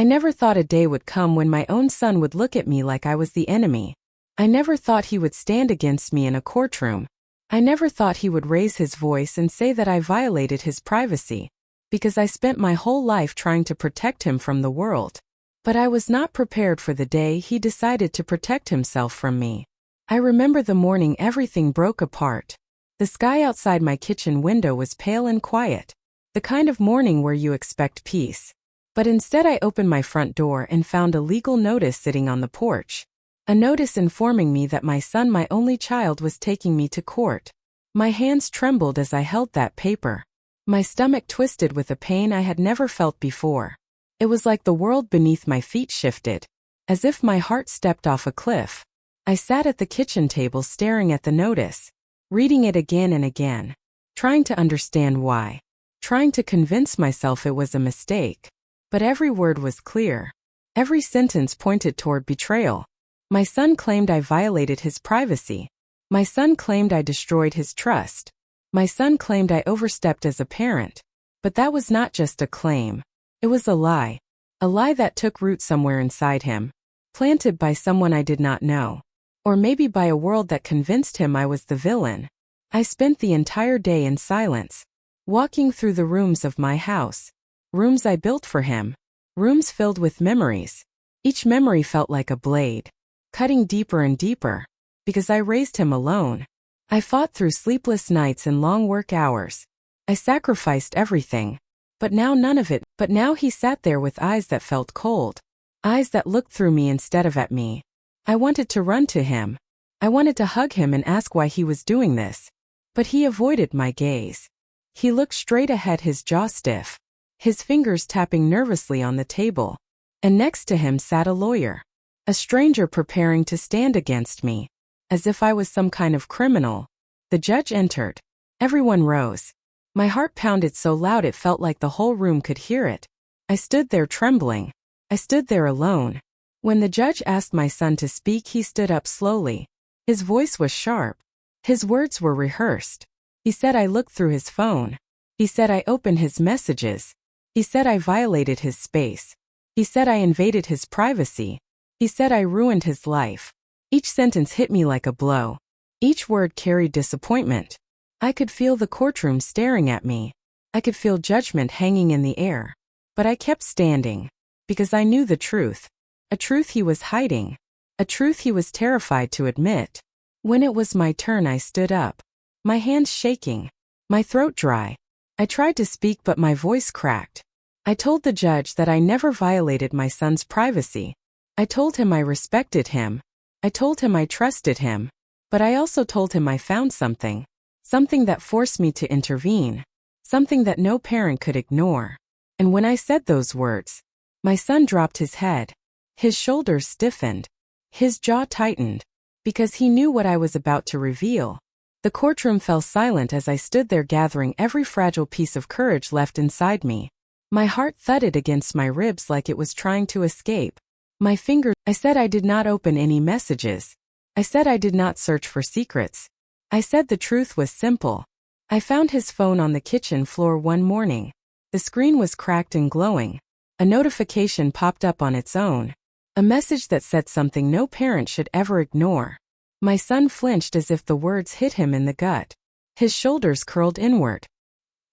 I never thought a day would come when my own son would look at me like I was the enemy. I never thought he would stand against me in a courtroom. I never thought he would raise his voice and say that I violated his privacy, because I spent my whole life trying to protect him from the world. But I was not prepared for the day he decided to protect himself from me. I remember the morning everything broke apart. The sky outside my kitchen window was pale and quiet, the kind of morning where you expect peace. But instead I opened my front door and found a legal notice sitting on the porch. A notice informing me that my son, my only child, was taking me to court. My hands trembled as I held that paper. My stomach twisted with a pain I had never felt before. It was like the world beneath my feet shifted, as if my heart stepped off a cliff. I sat at the kitchen table staring at the notice, reading it again and again, trying to understand why, trying to convince myself it was a mistake. But every word was clear. Every sentence pointed toward betrayal. My son claimed I violated his privacy. My son claimed I destroyed his trust. My son claimed I overstepped as a parent. But that was not just a claim. It was a lie that took root somewhere inside him, planted by someone I did not know, or maybe by a world that convinced him I was the villain. I spent the entire day in silence, walking through the rooms of my house, rooms I built for him, rooms filled with memories. Each memory felt like a blade, cutting deeper and deeper, because I raised him alone. I fought through sleepless nights and long work hours. I sacrificed everything. But now none of it. But now he sat there with eyes that felt cold. Eyes that looked through me instead of at me. I wanted to run to him. I wanted to hug him and ask why he was doing this. But he avoided my gaze. He looked straight ahead, his jaw stiff, his fingers tapping nervously on the table. And next to him sat a lawyer. A stranger preparing to stand against me, as if I was some kind of criminal. The judge entered. Everyone rose. My heart pounded so loud it felt like the whole room could hear it. I stood there trembling. I stood there alone. When the judge asked my son to speak, he stood up slowly. His voice was sharp. His words were rehearsed. He said I looked through his phone. He said I opened his messages. He said I violated his space. He said I invaded his privacy. He said I ruined his life. Each sentence hit me like a blow. Each word carried disappointment. I could feel the courtroom staring at me. I could feel judgment hanging in the air. But I kept standing, because I knew the truth. A truth he was hiding. A truth he was terrified to admit. When it was my turn, I stood up. My hands shaking. My throat dry. I tried to speak, but my voice cracked. I told the judge that I never violated my son's privacy. I told him I respected him. I told him I trusted him. But I also told him I found something. Something that forced me to intervene. Something that no parent could ignore. And when I said those words, my son dropped his head. His shoulders stiffened. His jaw tightened. Because he knew what I was about to reveal. The courtroom fell silent as I stood there gathering every fragile piece of courage left inside me. My heart thudded against my ribs like it was trying to escape. My fingers. I said I did not open any messages. I said I did not search for secrets. I said the truth was simple. I found his phone on the kitchen floor one morning. The screen was cracked and glowing. A notification popped up on its own. A message that said something no parent should ever ignore. My son flinched as if the words hit him in the gut. His shoulders curled inward.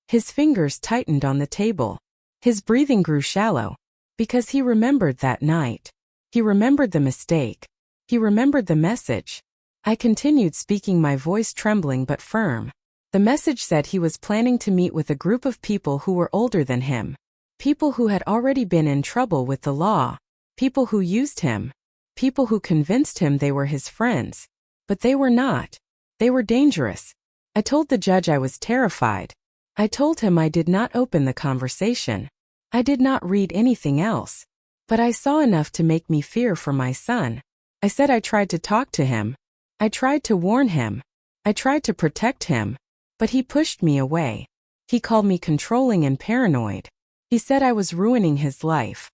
His fingers tightened on the table. His breathing grew shallow. Because he remembered that night. He remembered the mistake. He remembered the message. I continued speaking, my voice trembling but firm. The message said he was planning to meet with a group of people who were older than him. People who had already been in trouble with the law. People who used him. People who convinced him they were his friends. But they were not. They were dangerous. I told the judge I was terrified. I told him I did not open the conversation. I did not read anything else. But I saw enough to make me fear for my son. I said I tried to talk to him. I tried to warn him. I tried to protect him. But he pushed me away. He called me controlling and paranoid. He said I was ruining his life.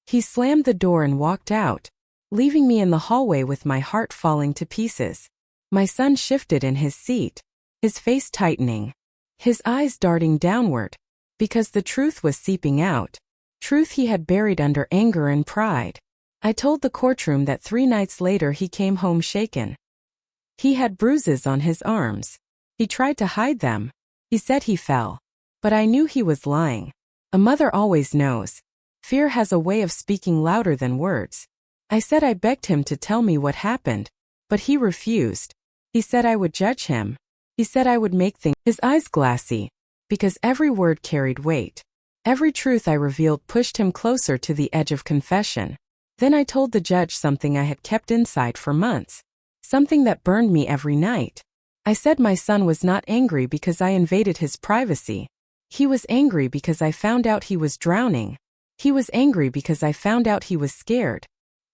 He slammed the door and walked out, leaving me in the hallway with my heart falling to pieces. My son shifted in his seat, his face tightening, his eyes darting downward, because the truth was seeping out. truth he had buried under anger and pride. I told the courtroom that 3 nights later he came home shaken. He had bruises on his arms. He tried to hide them. He said he fell. But I knew he was lying. A mother always knows. Fear has a way of speaking louder than words. I said I begged him to tell me what happened, but he refused. He said I would judge him. He said I would make things, his eyes glassy, because every word carried weight. Every truth I revealed pushed him closer to the edge of confession. Then I told the judge something I had kept inside for months. Something that burned me every night. I said my son was not angry because I invaded his privacy. He was angry because I found out he was drowning. He was angry because I found out he was scared.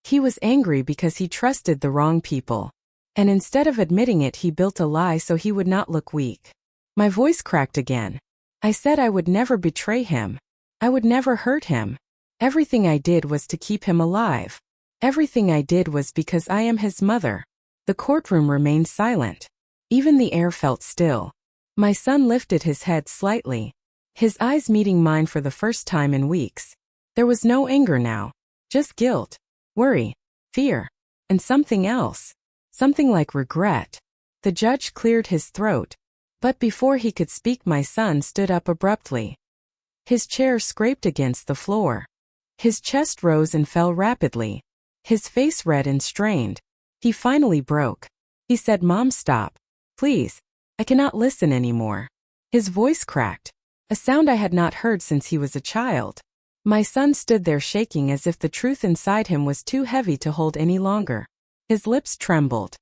He was angry because he trusted the wrong people. And instead of admitting it, he built a lie so he would not look weak. My voice cracked again. I said I would never betray him. I would never hurt him. Everything I did was to keep him alive. Everything I did was because I am his mother. The courtroom remained silent. Even the air felt still. My son lifted his head slightly, his eyes meeting mine for the first time in weeks. There was no anger now, just guilt, worry, fear, and something else. Something like regret. The judge cleared his throat, but before he could speak, my son stood up abruptly. His chair scraped against the floor. His chest rose and fell rapidly. His face red and strained. He finally broke. He said, "Mom, stop. Please. I cannot listen anymore." His voice cracked, a sound I had not heard since he was a child. My son stood there shaking as if the truth inside him was too heavy to hold any longer. His lips trembled.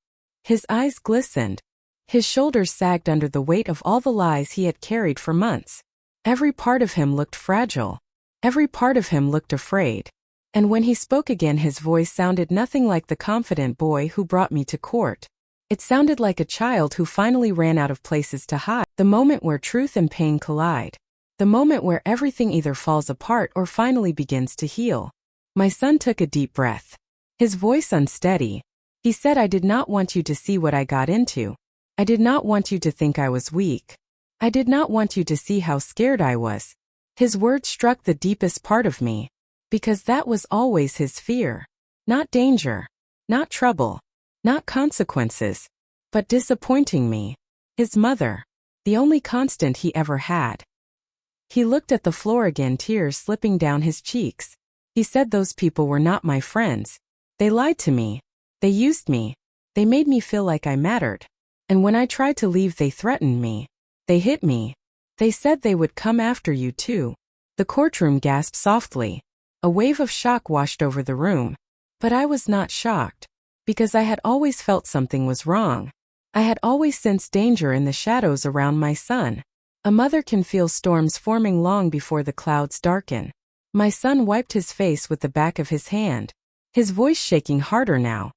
His eyes glistened. His shoulders sagged under the weight of all the lies he had carried for months. Every part of him looked fragile. Every part of him looked afraid. And when he spoke again, his voice sounded nothing like the confident boy who brought me to court. It sounded like a child who finally ran out of places to hide. The moment where truth and pain collide. The moment where everything either falls apart or finally begins to heal. My son took a deep breath. His voice unsteady. He said, "I did not want you to see what I got into. I did not want you to think I was weak. I did not want you to see how scared I was." His words struck the deepest part of me. Because that was always his fear. Not danger. Not trouble. Not consequences. But disappointing me. His mother. The only constant he ever had. He looked at the floor again, tears slipping down his cheeks. He said, "Those people were not my friends. They lied to me. They used me. They made me feel like I mattered. And when I tried to leave, they threatened me. They hit me. They said they would come after you too." The courtroom gasped softly. A wave of shock washed over the room. But I was not shocked. Because I had always felt something was wrong. I had always sensed danger in the shadows around my son. A mother can feel storms forming long before the clouds darken. My son wiped his face with the back of his hand, his voice shaking harder now.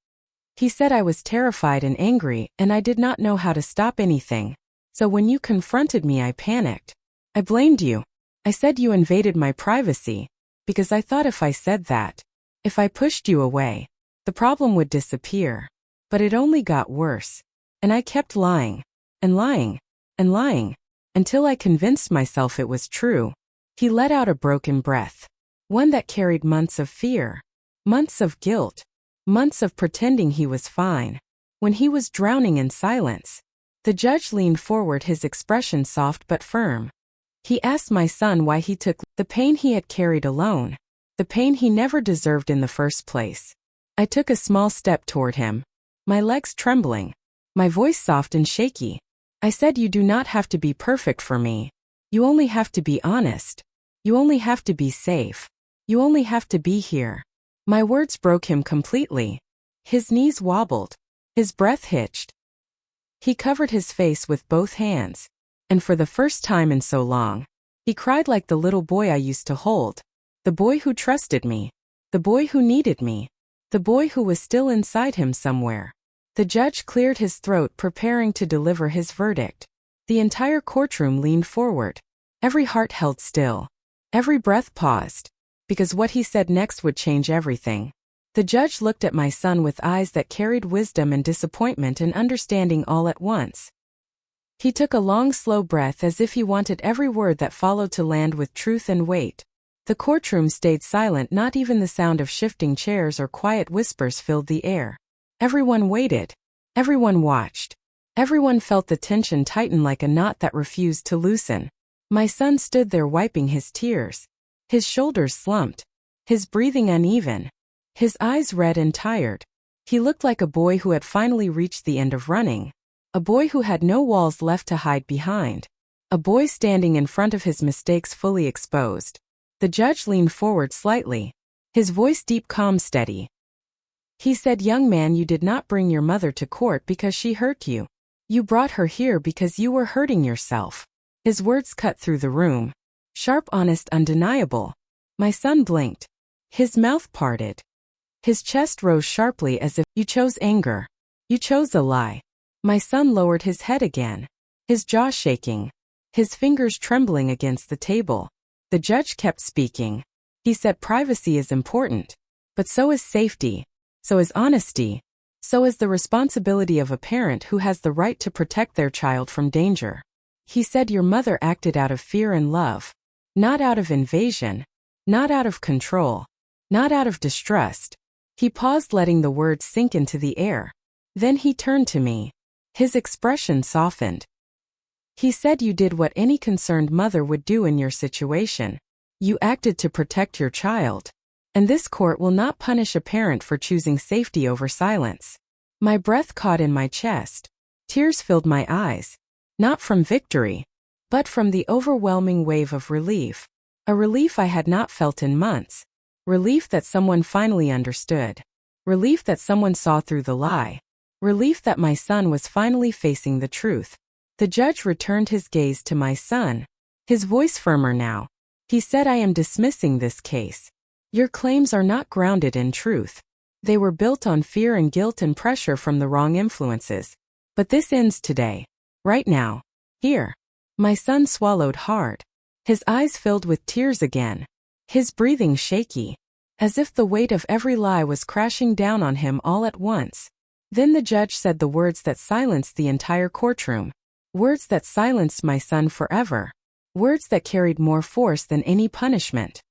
He said, "I was terrified and angry, and I did not know how to stop anything. So when you confronted me, I panicked. I blamed you. I said you invaded my privacy, because I thought if I said that, if I pushed you away, the problem would disappear. But it only got worse. And I kept lying, and lying, and lying, until I convinced myself it was true." He let out a broken breath, one that carried months of fear, months of guilt, months of pretending he was fine, when he was drowning in silence. The judge leaned forward, his expression soft but firm. He asked my son why he took the pain he had carried alone, the pain he never deserved in the first place. I took a small step toward him, my legs trembling, my voice soft and shaky. I said, "You do not have to be perfect for me. You only have to be honest. You only have to be safe. You only have to be here." My words broke him completely. His knees wobbled. His breath hitched. He covered his face with both hands. And for the first time in so long, he cried like the little boy I used to hold. The boy who trusted me. The boy who needed me. The boy who was still inside him somewhere. The judge cleared his throat, preparing to deliver his verdict. The entire courtroom leaned forward. Every heart held still. Every breath paused. Because what he said next would change everything. The judge looked at my son with eyes that carried wisdom and disappointment and understanding all at once. He took a long, slow breath as if he wanted every word that followed to land with truth and weight. The courtroom stayed silent, not even the sound of shifting chairs or quiet whispers filled the air. Everyone waited. Everyone watched. Everyone felt the tension tighten like a knot that refused to loosen. My son stood there wiping his tears. His shoulders slumped. His breathing uneven. His eyes red and tired. He looked like a boy who had finally reached the end of running. A boy who had no walls left to hide behind. A boy standing in front of his mistakes fully exposed. The judge leaned forward slightly. His voice deep, calm, steady. He said, "Young man, you did not bring your mother to court because she hurt you. You brought her here because you were hurting yourself." His words cut through the room. Sharp, honest, undeniable. My son blinked. His mouth parted. His chest rose sharply as if, "You chose anger. You chose a lie." My son lowered his head again. His jaw shaking. His fingers trembling against the table. The judge kept speaking. He said, "Privacy is important. But so is safety. So is honesty. So is the responsibility of a parent who has the right to protect their child from danger." He said, "Your mother acted out of fear and love. Not out of invasion. Not out of control. Not out of distrust." He paused, letting the words sink into the air. Then he turned to me. His expression softened. He said, "You did what any concerned mother would do in your situation. You acted to protect your child. And this court will not punish a parent for choosing safety over silence." My breath caught in my chest. Tears filled my eyes. Not from victory, but from the overwhelming wave of relief. A relief I had not felt in months. Relief that someone finally understood. Relief that someone saw through the lie. Relief that my son was finally facing the truth. The judge returned his gaze to my son. His voice firmer now. He said, "I am dismissing this case. Your claims are not grounded in truth. They were built on fear and guilt and pressure from the wrong influences. But this ends today. Right now. Here." My son swallowed hard. His eyes filled with tears again. His breathing shaky. As if the weight of every lie was crashing down on him all at once. Then the judge said the words that silenced the entire courtroom. Words that silenced my son forever. Words that carried more force than any punishment.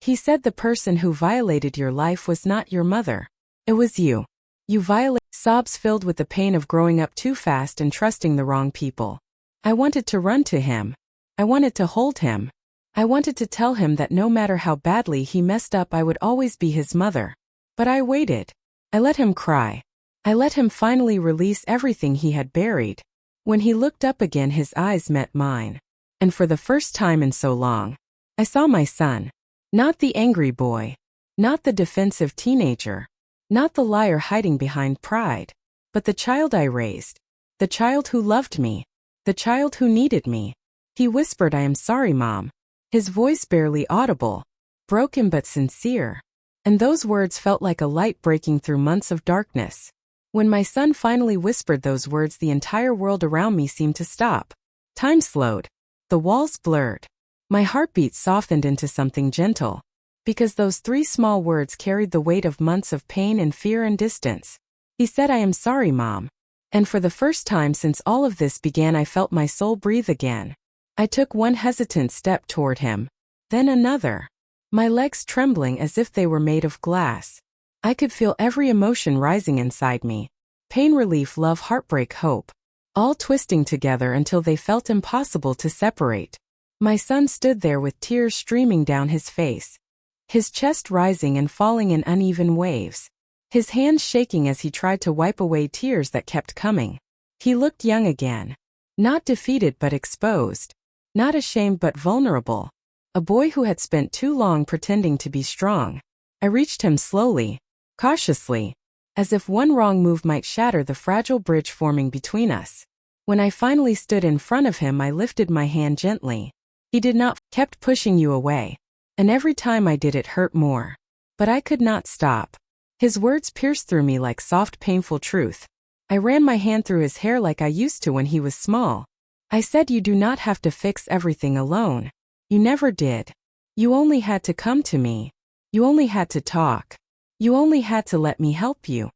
He said, "The person who violated your life was not your mother. It was you. You violated." Sobs filled with the pain of growing up too fast and trusting the wrong people. I wanted to run to him. I wanted to hold him. I wanted to tell him that no matter how badly he messed up, I would always be his mother. But I waited. I let him cry. I let him finally release everything he had buried. When he looked up again, his eyes met mine. And for the first time in so long, I saw my son. Not the angry boy. Not the defensive teenager. Not the liar hiding behind pride. But the child I raised. The child who loved me. The child who needed me. He whispered, "I am sorry, Mom." His voice barely audible. Broken but sincere. And those words felt like a light breaking through months of darkness. When my son finally whispered those words, the entire world around me seemed to stop. Time slowed. The walls blurred. My heartbeat softened into something gentle. Because those 3 small words carried the weight of months of pain and fear and distance. He said, "I am sorry, Mom." And for the first time since all of this began, I felt my soul breathe again. I took one hesitant step toward him. Then another. My legs trembling as if they were made of glass. I could feel every emotion rising inside me. Pain, relief, love, heartbreak, hope. All twisting together until they felt impossible to separate. My son stood there with tears streaming down his face. His chest rising and falling in uneven waves. His hands shaking as he tried to wipe away tears that kept coming. He looked young again. Not defeated but exposed. Not ashamed but vulnerable. A boy who had spent too long pretending to be strong. I reached him slowly. Cautiously, as if one wrong move might shatter the fragile bridge forming between us. When I finally stood in front of him, I lifted my hand gently. He did not, kept pushing you away. And every time I did, it hurt more. But I could not stop. His words pierced through me like soft, painful truth. I ran my hand through his hair like I used to when he was small. I said, "You do not have to fix everything alone. You never did. You only had to come to me. You only had to talk. You only had to let me help you."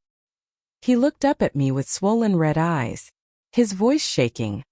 He looked up at me with swollen red eyes. His voice shaking.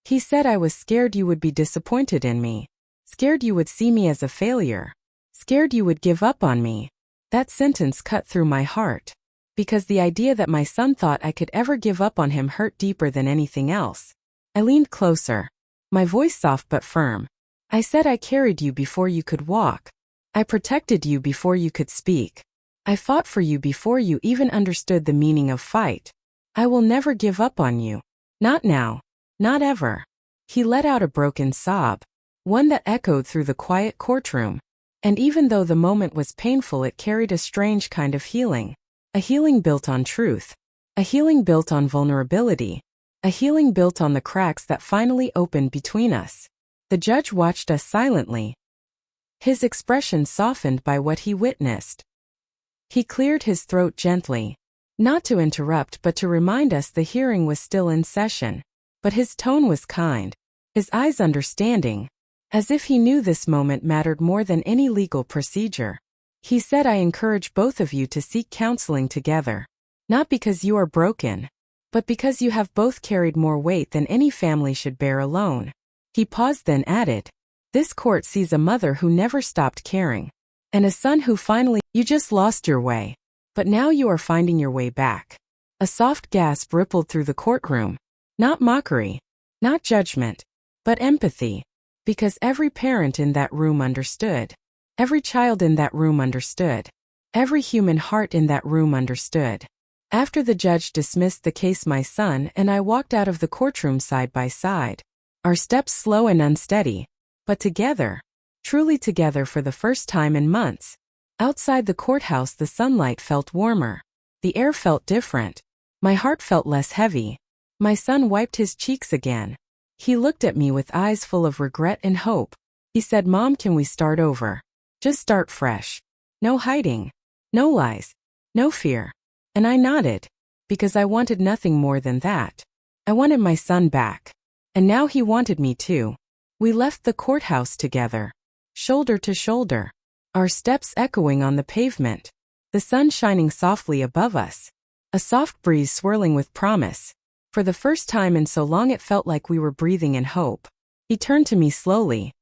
He said, "I was scared you would be disappointed in me. Scared you would see me as a failure. Scared you would give up on me. That sentence cut through my heart. Because the idea that my son thought I could ever give up on him hurt deeper than anything else. I leaned closer. My voice soft but firm. I said I carried you before you could walk. I protected you before you could speak. I fought for you before you even understood the meaning of fight. I will never give up on you. Not now. Not ever. He let out a broken sob. One that echoed through the quiet courtroom. And even though the moment was painful, it carried a strange kind of healing. A healing built on truth. A healing built on vulnerability. A healing built on the cracks that finally opened between us. The judge watched us silently. His expression softened by what he witnessed. He cleared his throat gently. Not to interrupt but to remind us the hearing was still in session. But his tone was kind. His eyes understanding. As if he knew this moment mattered more than any legal procedure. He said, I encourage both of you to seek counseling together. Not because you are broken, but because you have both carried more weight than any family should bear alone. He paused, then added, this court sees a mother who never stopped caring. And a son who finally, you just lost your way. But now you are finding your way back. A soft gasp rippled through the courtroom. Not mockery, not judgment, but empathy. Because every parent in that room understood. Every child in that room understood. Every human heart in that room understood. After the judge dismissed the case, my son and I walked out of the courtroom side by side. Our steps slow and unsteady, but together. Truly together for the first time in months. Outside the courthouse the sunlight felt warmer. The air felt different. My heart felt less heavy. My son wiped his cheeks again. He looked at me with eyes full of regret and hope. He said, Mom, can we start over? Just start fresh. No hiding. No lies. No fear. And I nodded. Because I wanted nothing more than that. I wanted my son back. And now he wanted me too. We left the courthouse together. Shoulder to shoulder. Our steps echoing on the pavement. The sun shining softly above us. A soft breeze swirling with promise. For the first time in so long it felt like we were breathing in hope. He turned to me slowly.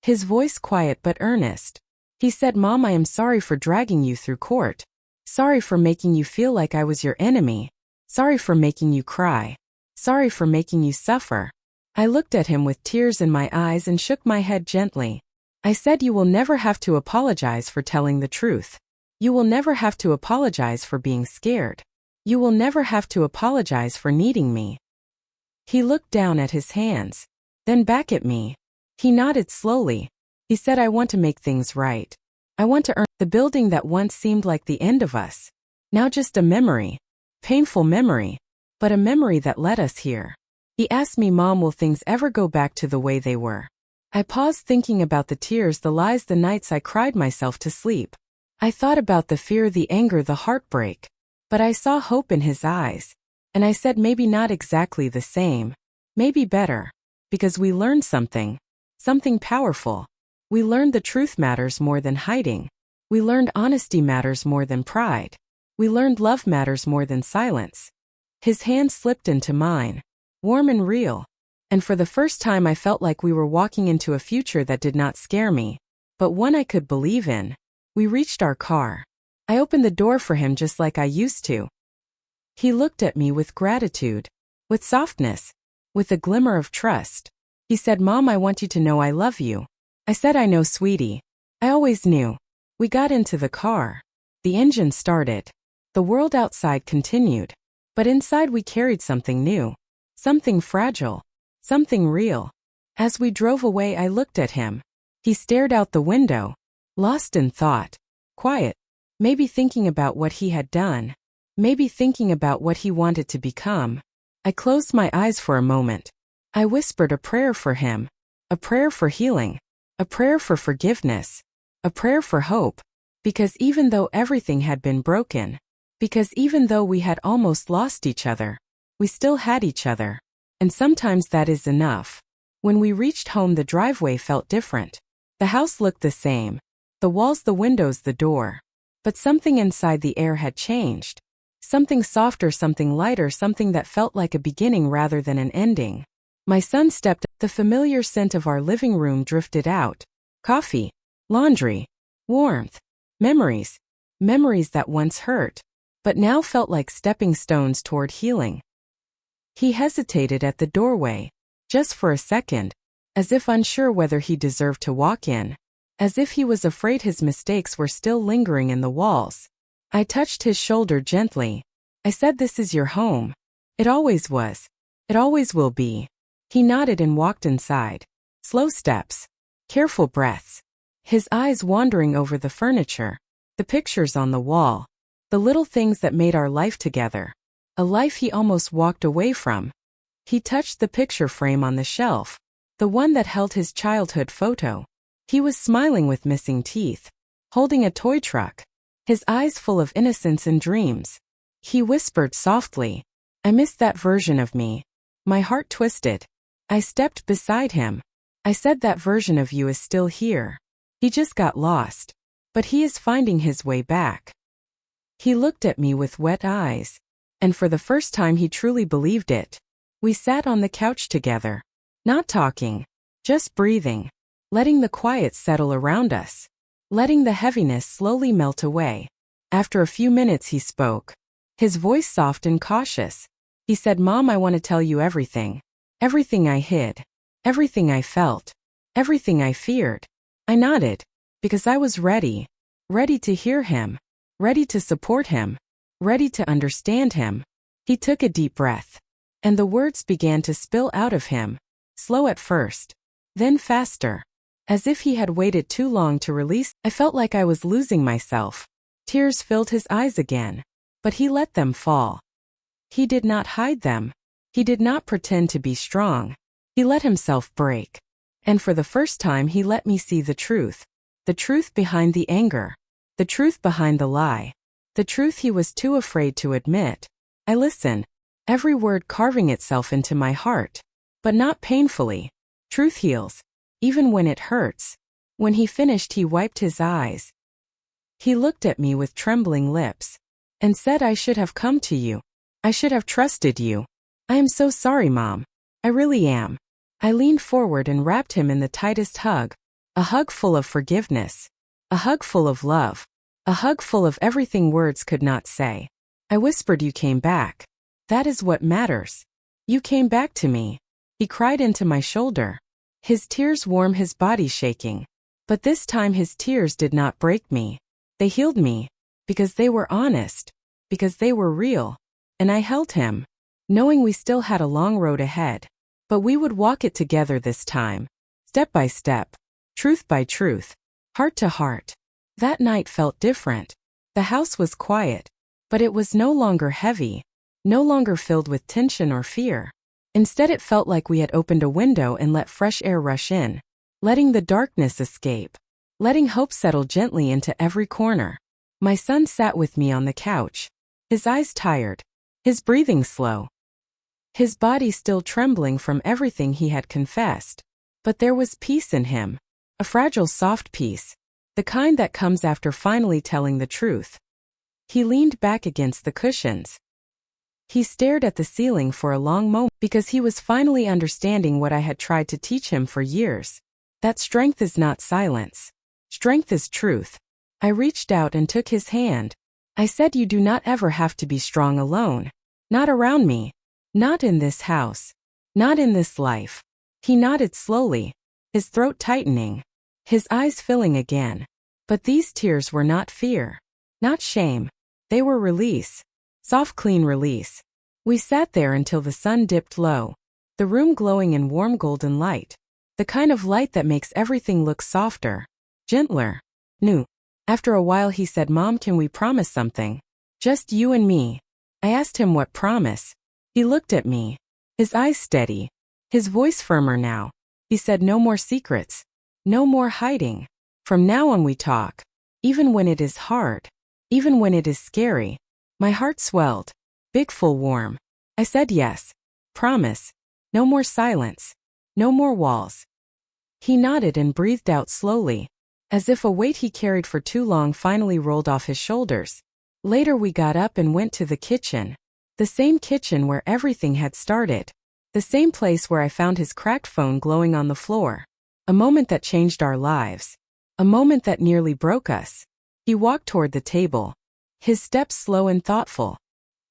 His voice quiet but earnest. He said, Mom, I am sorry for dragging you through court. Sorry for making you feel like I was your enemy. Sorry for making you cry. Sorry for making you suffer. I looked at him with tears in my eyes and shook my head gently. I said, you will never have to apologize for telling the truth. You will never have to apologize for being scared. You will never have to apologize for needing me. He looked down at his hands, then back at me. He nodded slowly. He said, I want to make things right. I want to earn the building that once seemed like the end of us. Now just a memory. Painful memory. But a memory that led us here. He asked me, Mom, will things ever go back to the way they were? I paused, thinking about the tears, the lies, the nights I cried myself to sleep. I thought about the fear, the anger, the heartbreak. But I saw hope in his eyes. And I said, maybe not exactly the same. Maybe better. Because we learned something. Something powerful. We learned the truth matters more than hiding. We learned honesty matters more than pride. We learned love matters more than silence. His hand slipped into mine. Warm and real. And for the first time I felt like we were walking into a future that did not scare me, but one I could believe in. We reached our car. I opened the door for him just like I used to. He looked at me with gratitude, with softness, with a glimmer of trust. He said, Mom, I want you to know I love you. I said, I know, sweetie. I always knew. We got into the car. The engine started. The world outside continued. But inside we carried something new. Something fragile. Something real. As we drove away I looked at him. He stared out the window. Lost in thought. Quiet. Maybe thinking about what he had done. Maybe thinking about what he wanted to become. I closed my eyes for a moment. I whispered a prayer for him. A prayer for healing. A prayer for forgiveness. A prayer for hope. Because even though everything had been broken, because even though we had almost lost each other, we still had each other. And sometimes that is enough. When we reached home the driveway felt different. The house looked the same. The walls, the windows, the door. But something inside the air had changed. Something softer, something lighter, something that felt like a beginning rather than an ending. My son stepped. The familiar scent of our living room drifted out. Coffee, laundry, warmth, memories. Memories that once hurt, but now felt like stepping stones toward healing. He hesitated at the doorway, just for a second, as if unsure whether he deserved to walk in, as if he was afraid his mistakes were still lingering in the walls. I touched his shoulder gently. I said, "This is your home. It always was. It always will be." He nodded and walked inside. Slow steps. Careful breaths. His eyes wandering over the furniture, the pictures on the wall, the little things that made our life together. A life he almost walked away from. He touched the picture frame on the shelf, the one that held his childhood photo. He was smiling with missing teeth, holding a toy truck, his eyes full of innocence and dreams. He whispered softly, "I miss that version of me." My heart twisted. I stepped beside him. I said, "That version of you is still here. He just got lost. But he is finding his way back." He looked at me with wet eyes, and for the first time he truly believed it. We sat on the couch together, not talking, just breathing, letting the quiet settle around us, letting the heaviness slowly melt away. After a few minutes he spoke, his voice soft and cautious. He said, "Mom, I want to tell you everything. Everything I hid. Everything I felt. Everything I feared." I nodded, because I was ready. Ready to hear him. Ready to support him. Ready to understand him. He took a deep breath, and the words began to spill out of him, slow at first, then faster, as if he had waited too long to release. I felt like I was losing myself. Tears filled his eyes again, but he let them fall. He did not hide them. He did not pretend to be strong. He let himself break. And for the first time he let me see the truth behind the anger, the truth behind the lie, the truth he was too afraid to admit. I listened, every word carving itself into my heart, but not painfully. Truth heals, even when it hurts. When he finished, he wiped his eyes. He looked at me with trembling lips and said, "I should have come to you. I should have trusted you. I am so sorry, Mom. I really am." I leaned forward and wrapped him in the tightest hug, a hug full of forgiveness, a hug full of love, a hug full of everything words could not say. I whispered, "You came back. That is what matters. You came back to me." He cried into my shoulder, his tears warm, his body shaking. But this time his tears did not break me. They healed me, because they were honest, because they were real. And I held him, knowing we still had a long road ahead. But we would walk it together this time, step by step, truth by truth, heart to heart. That night felt different. The house was quiet, but it was no longer heavy, no longer filled with tension or fear. Instead, it felt like we had opened a window and let fresh air rush in, letting the darkness escape, letting hope settle gently into every corner. My son sat with me on the couch, his eyes tired, his breathing slow, his body still trembling from everything he had confessed. But there was peace in him, a fragile, soft peace, the kind that comes after finally telling the truth. He leaned back against the cushions. He stared at the ceiling for a long moment, because he was finally understanding what I had tried to teach him for years. That strength is not silence. Strength is truth. I reached out and took his hand. I said, "You do not ever have to be strong alone. Not around me. Not in this house. Not in this life." He nodded slowly, his throat tightening, his eyes filling again. But these tears were not fear, not shame. They were release. Soft, clean release. We sat there until the sun dipped low, the room glowing in warm golden light, the kind of light that makes everything look softer, gentler, new. After a while he said, "Mom, can we promise something? Just you and me." I asked him what promise. He looked at me, his eyes steady, his voice firmer now. He said, "No more secrets. No more hiding. From now on we talk. Even when it is hard. Even when it is scary." My heart swelled, big, full, warm. I said yes. Promise. No more silence. No more walls. He nodded and breathed out slowly, as if a weight he carried for too long finally rolled off his shoulders. Later we got up and went to the kitchen. The same kitchen where everything had started. The same place where I found his cracked phone glowing on the floor. A moment that changed our lives. A moment that nearly broke us. He walked toward the table. His steps slow and thoughtful.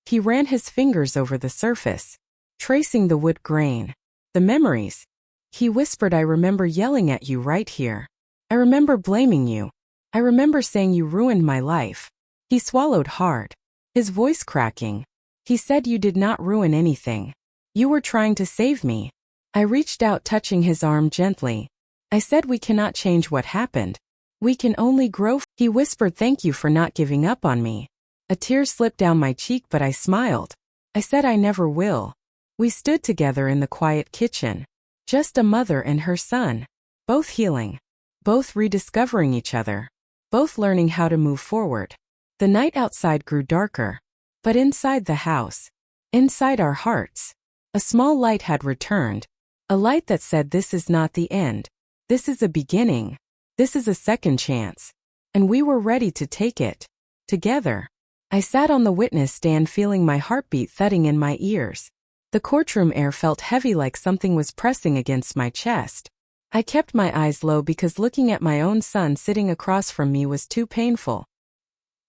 He ran his fingers over the surface, tracing the wood grain. The memories. He whispered, I remember yelling at you right here. I remember blaming you. I remember saying you ruined my life. He swallowed hard, his voice cracking. He said you did not ruin anything. You were trying to save me. I reached out, touching his arm gently. I said we cannot change what happened. We can only grow. He whispered, thank you for not giving up on me. A tear slipped down my cheek, but I smiled. I said I never will. We stood together in the quiet kitchen. Just a mother and her son. Both healing. Both rediscovering each other. Both learning how to move forward. The night outside grew darker. But inside the house, inside our hearts, a small light had returned. A light that said, this is not the end. This is a beginning. This is a second chance. And we were ready to take it. Together. I sat on the witness stand, feeling my heartbeat thudding in my ears. The courtroom air felt heavy, like something was pressing against my chest. I kept my eyes low because looking at my own son sitting across from me was too painful.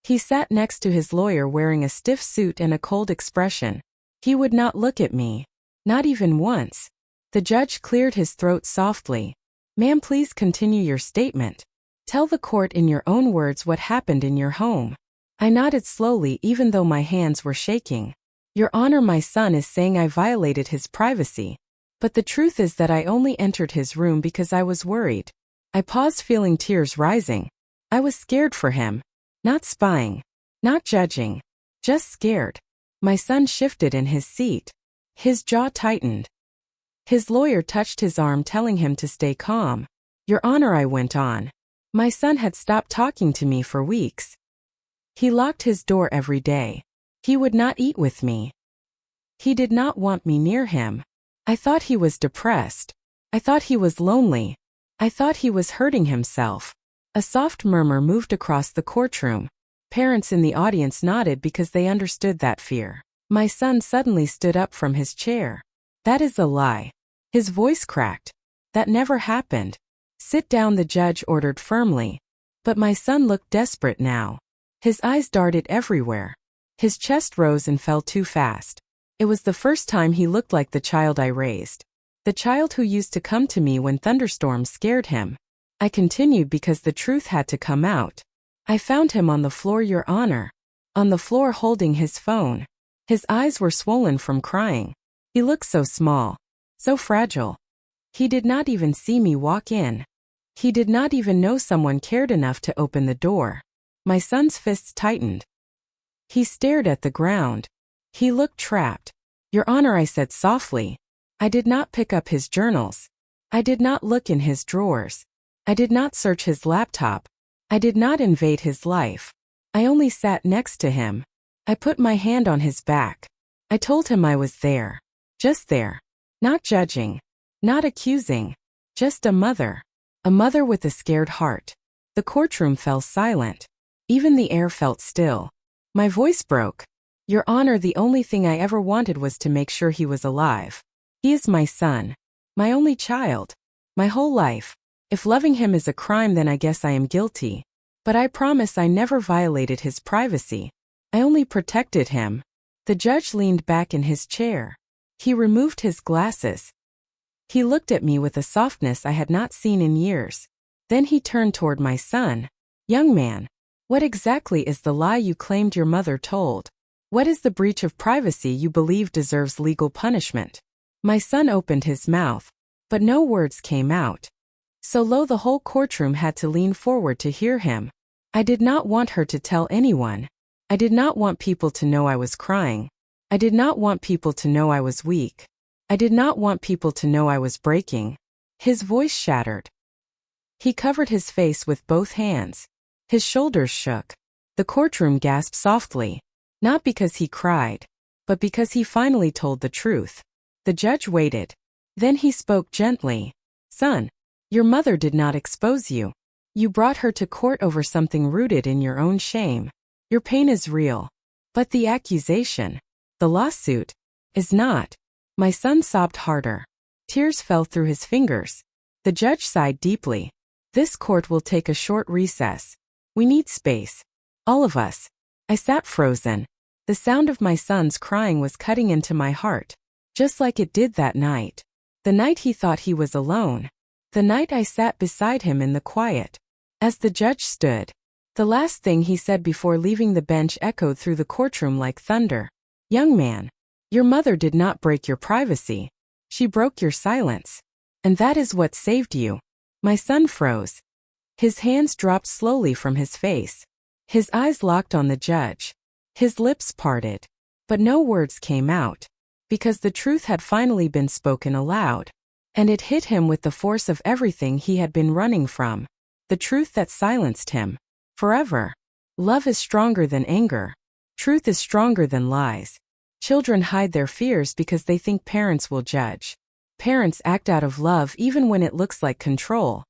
He sat next to his lawyer, wearing a stiff suit and a cold expression. He would not look at me. Not even once. The judge cleared his throat softly. Ma'am, please continue your statement. Tell the court in your own words what happened in your home. I nodded slowly, even though my hands were shaking. Your Honor, my son is saying I violated his privacy. But the truth is that I only entered his room because I was worried. I paused, feeling tears rising. I was scared for him. Not spying. Not judging. Just scared. My son shifted in his seat. His jaw tightened. His lawyer touched his arm, telling him to stay calm. Your Honor, I went on. My son had stopped talking to me for weeks. He locked his door every day. He would not eat with me. He did not want me near him. I thought he was depressed. I thought he was lonely. I thought he was hurting himself. A soft murmur moved across the courtroom. Parents in the audience nodded because they understood that fear. My son suddenly stood up from his chair. That is a lie. His voice cracked. That never happened. Sit down, the judge ordered firmly. But my son looked desperate now. His eyes darted everywhere. His chest rose and fell too fast. It was the first time he looked like the child I raised. The child who used to come to me when thunderstorms scared him. I continued because the truth had to come out. I found him on the floor, Your Honor. On the floor, holding his phone. His eyes were swollen from crying. He looked so small. So fragile. He did not even see me walk in. He did not even know someone cared enough to open the door. My son's fists tightened. He stared at the ground. He looked trapped. Your Honor, I said softly. I did not pick up his journals. I did not look in his drawers. I did not search his laptop. I did not invade his life. I only sat next to him. I put my hand on his back. I told him I was there. Just there. Not judging. Not accusing. Just a mother. A mother with a scared heart. The courtroom fell silent. Even the air felt still. My voice broke. Your Honor, the only thing I ever wanted was to make sure he was alive. He is my son. My only child. My whole life. If loving him is a crime, then I guess I am guilty. But I promise I never violated his privacy. I only protected him. The judge leaned back in his chair. He removed his glasses. He looked at me with a softness I had not seen in years. Then he turned toward my son. Young man, what exactly is the lie you claimed your mother told? What is the breach of privacy you believe deserves legal punishment? My son opened his mouth, but no words came out. So low the whole courtroom had to lean forward to hear him. I did not want her to tell anyone. I did not want people to know I was crying. I did not want people to know I was weak. I did not want people to know I was breaking. His voice shattered. He covered his face with both hands. His shoulders shook. The courtroom gasped softly. Not because he cried, but because he finally told the truth. The judge waited. Then he spoke gently. Son, your mother did not expose you. You brought her to court over something rooted in your own shame. Your pain is real. But the accusation, the lawsuit, is not. My son sobbed harder. Tears fell through his fingers. The judge sighed deeply. This court will take a short recess. We need space. All of us. I sat frozen. The sound of my son's crying was cutting into my heart, just like it did that night. The night he thought he was alone. The night I sat beside him in the quiet. As the judge stood, the last thing he said before leaving the bench echoed through the courtroom like thunder. Young man, your mother did not break your privacy. She broke your silence. And that is what saved you. My son froze. His hands dropped slowly from his face. His eyes locked on the judge. His lips parted. But no words came out. Because the truth had finally been spoken aloud. And it hit him with the force of everything he had been running from. The truth that silenced him. Forever. Love is stronger than anger. Truth is stronger than lies. Children hide their fears because they think parents will judge. Parents act out of love even when it looks like control.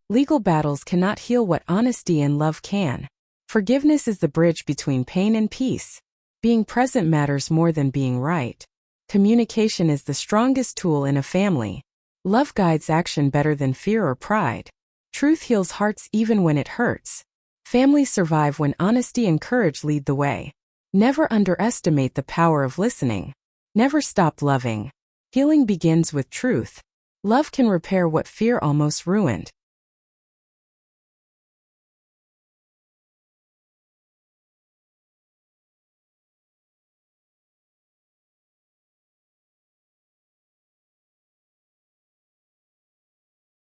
Legal battles cannot heal what honesty and love can. Forgiveness is the bridge between pain and peace. Being present matters more than being right. Communication is the strongest tool in a family. Love guides action better than fear or pride. Truth heals hearts even when it hurts. Families survive when honesty and courage lead the way. Never underestimate the power of listening. Never stop loving. Healing begins with truth. Love can repair what fear almost ruined.